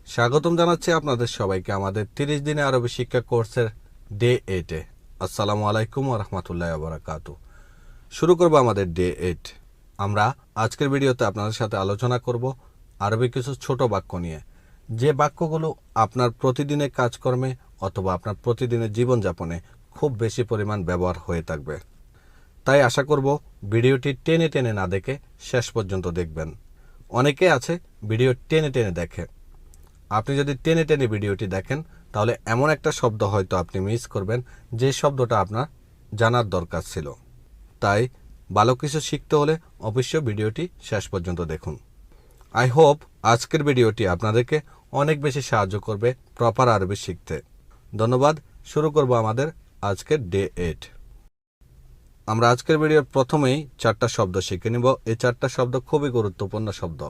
স্বাগতম জানাচ্ছি আপনাদের সবাইকে আমাদের 30 দিনে আরবি শিক্ষা কোর্সের ডে 8-এ। আসসালামু আলাইকুম ওয়া রাহমাতুল্লাহি ওয়া বারাকাতুহু। শুরু করব আমাদের ডে 8। আমরা আজকের ভিডিওতে আপনাদের সাথে আলোচনা করব আরবি কিছু ছোট বাক্য নিয়ে, যে বাক্যগুলো আপনার প্রতিদিনের কাজকর্মে অথবা আপনার প্রতিদিনের জীবনযাপনে খুব বেশি পরিমাণ ব্যবহার হয়ে থাকবে। তাই আশা করব ভিডিওটি টেনে টেনে না দেখে শেষ পর্যন্ত দেখবেন। অনেকে আছে ভিডিও টেনে টেনে দেখে। আপনি যদি টেনে টেনে ভিডিওটি দেখেন তাহলে এমন একটা শব্দ হয়তো আপনি মিস করবেন যে শব্দটা আপনার জানার দরকার ছিল। তাই ভালো কিছু শিখতে হলে অবশ্যই ভিডিওটি শেষ পর্যন্ত দেখুন। আই হোপ আজকের ভিডিওটি আপনাদেরকে অনেক বেশি সাহায্য করবে প্রপার আরবি শিখতে। ধন্যবাদ। শুরু করব আমাদের আজকের ডে 8। আমরা আজকের ভিডিওর প্রথমেই 4টা শব্দ শিখে নিব। এই 4টা শব্দ খুবই গুরুত্বপূর্ণ শব্দ।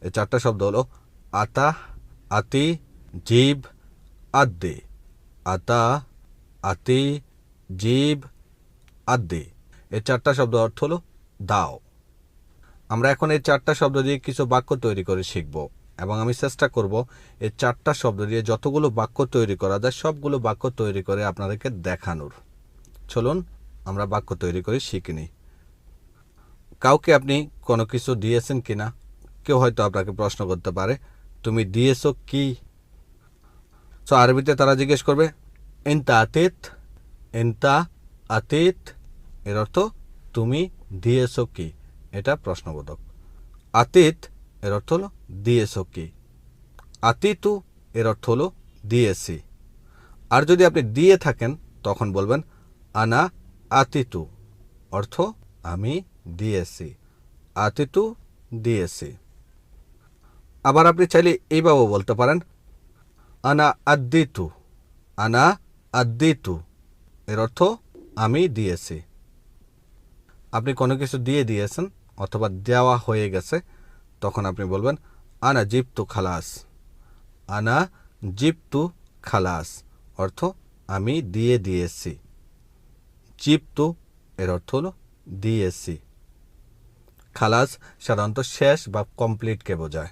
এই 4টা শব্দ হলো আতা, আতি, জিব, আদ্দি। আতা, আতি, জিব, আদ্দি। এই 4টা শব্দ অর্থ হলো দাও। আমরা এখন এই 4টা শব্দ দিয়ে কিছু বাক্য তৈরি করে শিখব এবং আমি চেষ্টা করব এই 4টা শব্দ দিয়ে যতগুলো বাক্য তৈরি করা যায় সবগুলো বাক্য তৈরি করে আপনাদেরকে দেখানোর। চলুন আমরা বাক্য তৈরি করে শিখে নিই। কাউকে আপনি কোনো কিছু দিয়েছেন কিনা? কেউ হয়তো আপনাকে প্রশ্ন করতে পারে, তুমি দিয়েছো কি? তো আরবিতে তারা জিজ্ঞেস করবে এন্তা আতিত। এন্তা আতিত এর অর্থ তুমি দিয়েছো কি। এটা প্রশ্নবোধক। আতিত এর অর্থ হলো দিয়েছো কি। আতিতু এর অর্থ হলো দিয়েছি। আর যদি আপনি দিয়ে থাকেন তখন বলবেন আনা আতিতু, অর্থ আমি দিয়েছি। আতিতু দিয়েছি। আবার আপনি চাইলে এইভাবেও বলতে পারেন আনা আদ্দিতু। আনা আদ্দিতু এর অর্থ আমি দিয়েছি। আপনি কোনো কিছু দিয়ে দিয়েছেন অথবা দেওয়া হয়ে গেছে তখন আপনি বলবেন আনা জিবতু খালাস। আনা জিবতু খালাস অর্থ আমি দিয়ে দিয়েছি। জিবতু এর অর্থ হলো দিয়েছি। খালাস সাধারণত শেষ বা কমপ্লিটকে বোঝায়।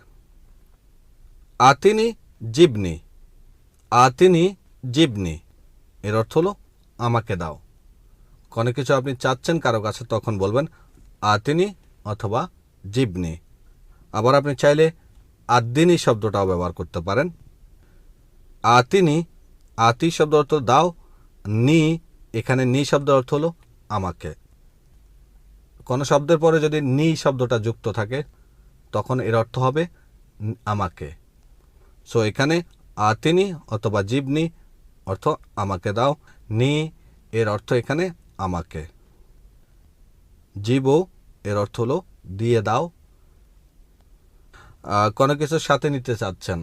আতিনি জিবনি। আতিনি জিবনি এর অর্থ হলো আমাকে দাও। কোনো কিছু আপনি চাচ্ছেন কারো কাছে তখন বলবেন আতিনি অথবা জিবনি। আবার আপনি চাইলে আদ্দিনি শব্দটাও ব্যবহার করতে পারেন। আতিনি, আতি শব্দ অর্থ দাও। নি, এখানে নি শব্দ অর্থ হলো আমাকে। কোনো শব্দের পরে যদি নি শব্দটা যুক্ত থাকে তখন এর অর্থ হবে আমাকে। সো এখানে আতিনি অথবা জিবনি অর্থ আমাকে দাও। নি এর অর্থ এখানে আমাকে। জিবো এর অর্থ হলো দিয়ে দাও। কোনো কিছুর সাথে নিতে চাচ্ছেন,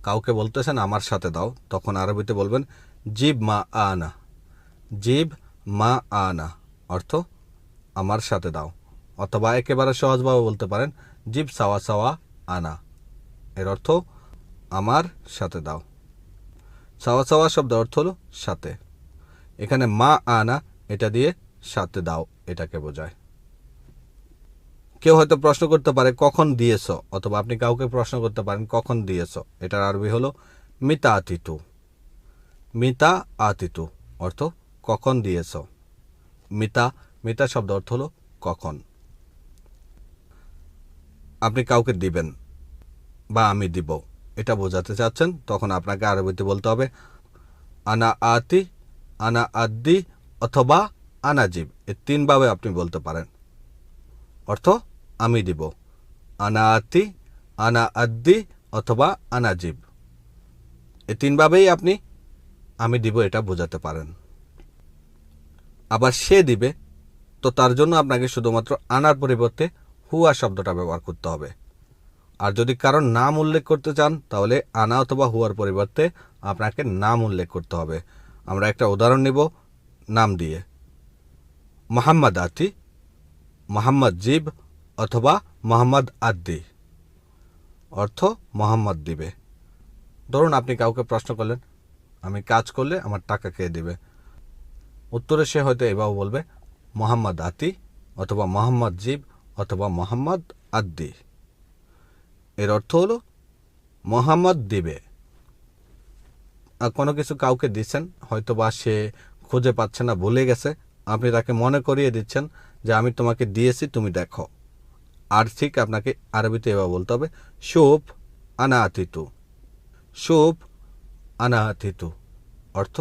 কাউকে বলতেছেন আমার সাথে দাও, তখন আরবিতে বলবেন জিব মা আনা। জিব মা আনা অর্থ আমার সাথে দাও। অথবা একেবারে সহজভাবে বলতে পারেন জিব সাওয়া সাওয়া আনা এর অর্থ আমার সাথে দাও। সাওয়া সাওয়া শব্দের অর্থ হলো সাথে। এখানে মা আনা এটা দিয়ে সাথে দাও এটাকে বোঝায়। কেউ হয়তো প্রশ্ন করতে পারে কখন দিয়েছ, অথবা আপনি কাউকে প্রশ্ন করতে পারেন কখন দিয়েছ। এটার আরবি হলো মিতা আতিতু। মিতা আতিতু অর্থ কখন দিয়েছ। মিতা, মিতা শব্দ অর্থ হলো কখন। আপনি কাউকে দিবেন বা আমি দিব এটা বোঝাতে চাচ্ছেন তখন আপনাকে আরবিতে বলতে হবে আনা আতি, আনা আদ্দি অথবা আনাজিব। এই 3 ভাবে আপনি বলতে পারেন। অর্থ আমি দিব। আনা আতি, আনা আদ্দি অথবা আনাজিব। এই 3 ভাবেই আপনি আমি দিব এটা বোঝাতে পারেন। আবার সে দিবে, তো তার জন্য আপনাকে শুধুমাত্র আনার পরিবর্তে হুয়া শব্দটা ব্যবহার করতে হবে। আর যদি কারোর নাম উল্লেখ করতে চান তাহলে আনা অথবা হুয়ার পরিবর্তে আপনাকে নাম উল্লেখ করতে হবে। আমরা একটা উদাহরণ নিব নাম দিয়ে। মোহাম্মদ আতি, মোহাম্মদ জিব অথবা মোহাম্মদ আদ্দি অর্থ মোহাম্মদ দিবে। ধরুন আপনি কাউকে প্রশ্ন করলেন আমি কাজ করলে আমার টাকা কে দিবে? উত্তরে সে হয়তো এভাবে বলবে মোহাম্মদ আতি অথবা মোহাম্মদ জিব অথবা মোহাম্মদ আদ্দি। এর অর্থ হলো মোহাম্মদ দিবে। কোনো কিছু কাউকে দিচ্ছেন, হয়তো বা সে খুঁজে পাচ্ছে না, ভুলে গেছে, আপনি তাকে মনে করিয়ে দিচ্ছেন যে আমি তোমাকে দিয়েছি, তুমি দেখো। আর ঠিক আপনাকে আরবিতে এভাবে বলতে হবে, শুভ আনা আতিতু। শুভ আনা আতিতু অর্থ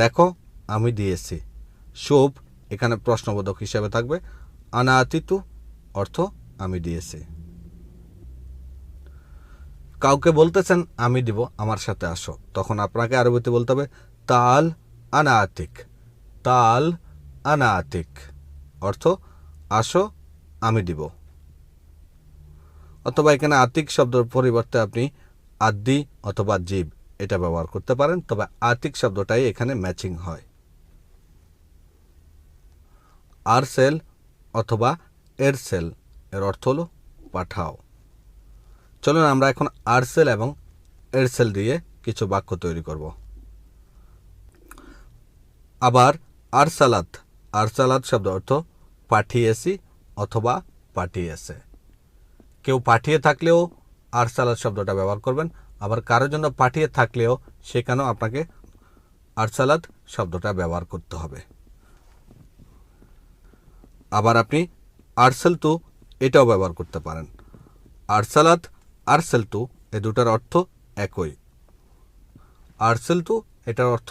দেখো আমি দিয়েছি। শুভ এখানে প্রশ্নবোধক হিসেবে থাকবে, আনা আতিতু অর্থ আমি দিয়েছি। কাউকে বলতেছেন আমি দিব, আমার সাথে আসো, তখন আপনাকে আরবিতে বলতে হবে তাল আনা আতিক। তাল আনা আতিক অর্থ আসো আমি দিব। অথবা এখানে আতিক শব্দের পরিবর্তে আপনি আদি অথবা জীব এটা ব্যবহার করতে পারেন, তবে আতিক শব্দটাই এখানে ম্যাচিং হয়। আরসেল অথবা এরসেল এর অর্থ হলো পাঠাও। চলুন আমরা এখন আরসেল এবং এরসেল দিয়ে কিছু বাক্য তৈরি করব। আবার আরসালাত। আরসালাত শব্দ অর্থ পাঠিয়েছি অথবা পাঠিয়েছে। কেউ পাঠিয়ে থাকলেও আরসালাত শব্দটা ব্যবহার করবেন, আবার কারোর জন্য পাঠিয়ে থাকলেও সেখানেও আপনাকে আরসালাত শব্দটা ব্যবহার করতে হবে। আবার আপনি আরসেল তু এটাও ব্যবহার করতে পারেন। আরসালাত আরসেল তু এ দুটার অর্থ একই। আরসেল তু এটার অর্থ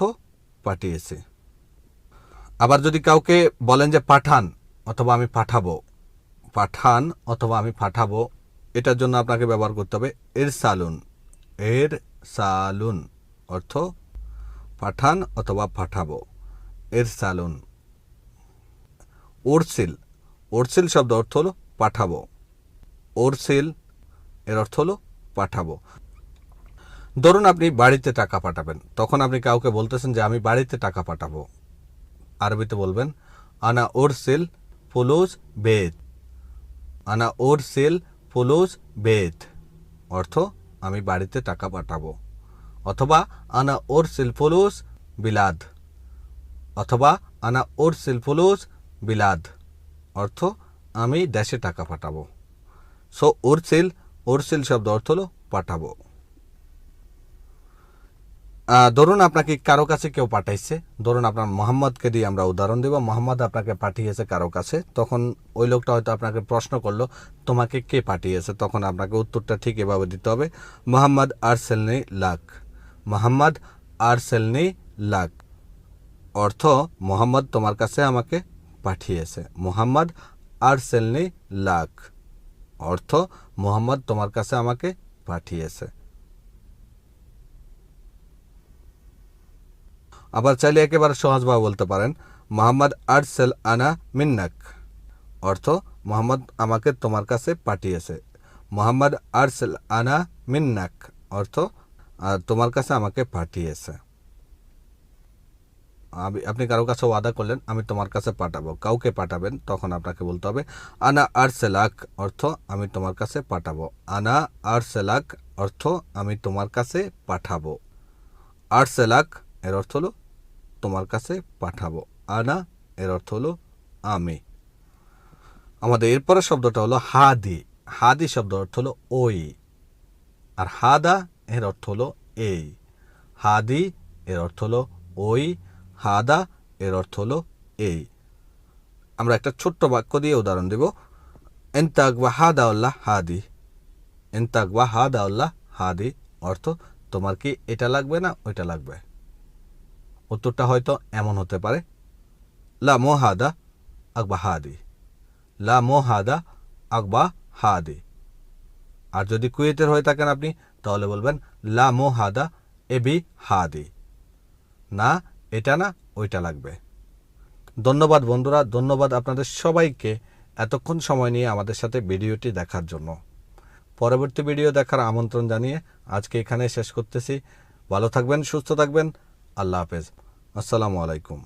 পাঠিয়েছে। আবার যদি কাউকে বলেন যে পাঠান অথবা আমি পাঠাবো, পাঠান অথবা আমি পাঠাবো, এটার জন্য আপনাকে ব্যবহার করতে হবে এর সালুন। এর সালুন অর্থ পাঠান অথবা পাঠাবো, এর সালুন। ওরসিল। ওরসিল শব্দ অর্থ হলো পাঠাবো। ওরসিল এর অর্থ হলো পাঠাবো। ধরুন আপনি বাড়িতে টাকা পাঠাবেন, তখন আপনি কাউকে বলতেছেন যে আমি বাড়িতে টাকা পাঠাবো, আরবিতে বলবেন আনা ওরসিল ফুলুস বেত। আনা ওরসিল ফুলুস বেত অর্থ আমি বাড়িতে টাকা পাঠাবো। অথবা আনা ওরসিল ফুলুস বিলাদ। অথবা আনা ওরসিল ফুলুস বিলাদ অর্থ আমি দেশে টাকা পাঠাবো। সো ওরসিল, ওরসিল শব্দ অর্থ হলো পাঠাবো। ধরুন আপনাকে কারো কাছে কেউ পাঠাইছে, ধরুন আপনার মোহাম্মদকে দিয়ে আমরা উদাহরণ দেব। মোহাম্মদ আপনাকে পাঠিয়েছে কারো কাছে, তখন ওই লোকটা হয়তো আপনাকে প্রশ্ন করলো তোমাকে কে পাঠিয়েছে, তখন আপনাকে উত্তরটা ঠিক এভাবে দিতে হবে, মোহাম্মদ আরসেলনি লাক। মোহাম্মদ আরসেলনি লাক অর্থ মোহাম্মদ তোমার কাছে আমাকে পাঠিয়েছে। মোহাম্মদ আরসেলনি লাক অর্থ মোহাম্মদ তোমার কাছে আমাকে পাঠিয়েছে। আবার চাইলে একেবারে সহজভাবে বলতে পারেন মোহাম্মদ আরসেল আনা মিন্নাক অর্থ মোহাম্মদ আমাকে তোমার কাছে পাঠিয়েছে। মোহাম্মদ আরসেল আনা মিন্নাক অর্থ তোমার কাছে আমাকে পাঠিয়েছে। আপনি কারো কাছে ওয়াদা করলেন আমি তোমার কাছে পাঠাবো, কাউকে পাঠাবেন, তখন আপনাকে বলতে হবে আনা আরসেলাক অর্থ আমি তোমার কাছে পাঠাবো। আনা আরসেলাক অর্থ আমি তোমার কাছে পাঠাবো। আরসেলাক এর অর্থ হলো তোমার কাছে পাঠাবো। আনা এর অর্থ হলো আমি। আমাদের এরপরের শব্দটা হলো হাদি। হাদি শব্দ অর্থ হলো ওই, আর হাদা এর অর্থ হলো এই। হাদি এর অর্থ হলো ওই, হাদা এর অর্থ হলো এই। আমরা একটা ছোট্ট বাক্য দিয়ে উদাহরণ দেব, এনতাক বা হাদা উল্লাহ হাদি। এনতাক বা হাদা উল্লাহ হাদি অর্থ তোমার কি এটা লাগবে না ওইটা লাগবে। উত্তরটা হয়তো এমন হতে পারে লা মোহাদা আকবা হাদি। লা মোহাদা আকবা হাদি। আর যদি কুয়েতের হয়ে থাকেন আপনি, তাহলে বলবেন লা মোহাদা এবি হাদি। না এটা না ওইটা লাগবে। ধন্যবাদ বন্ধুরা, ধন্যবাদ আপনাদের সবাইকে এতক্ষণ সময় নিয়ে আমাদের সাথে ভিডিওটি দেখার জন্য। পরবর্তী ভিডিও দেখার আমন্ত্রণ জানিয়ে আজকে এখানে শেষ করতেছি। ভালো থাকবেন, সুস্থ থাকবেন, আল্লাহ হাফেজ, আসসালামু আলাইকুম।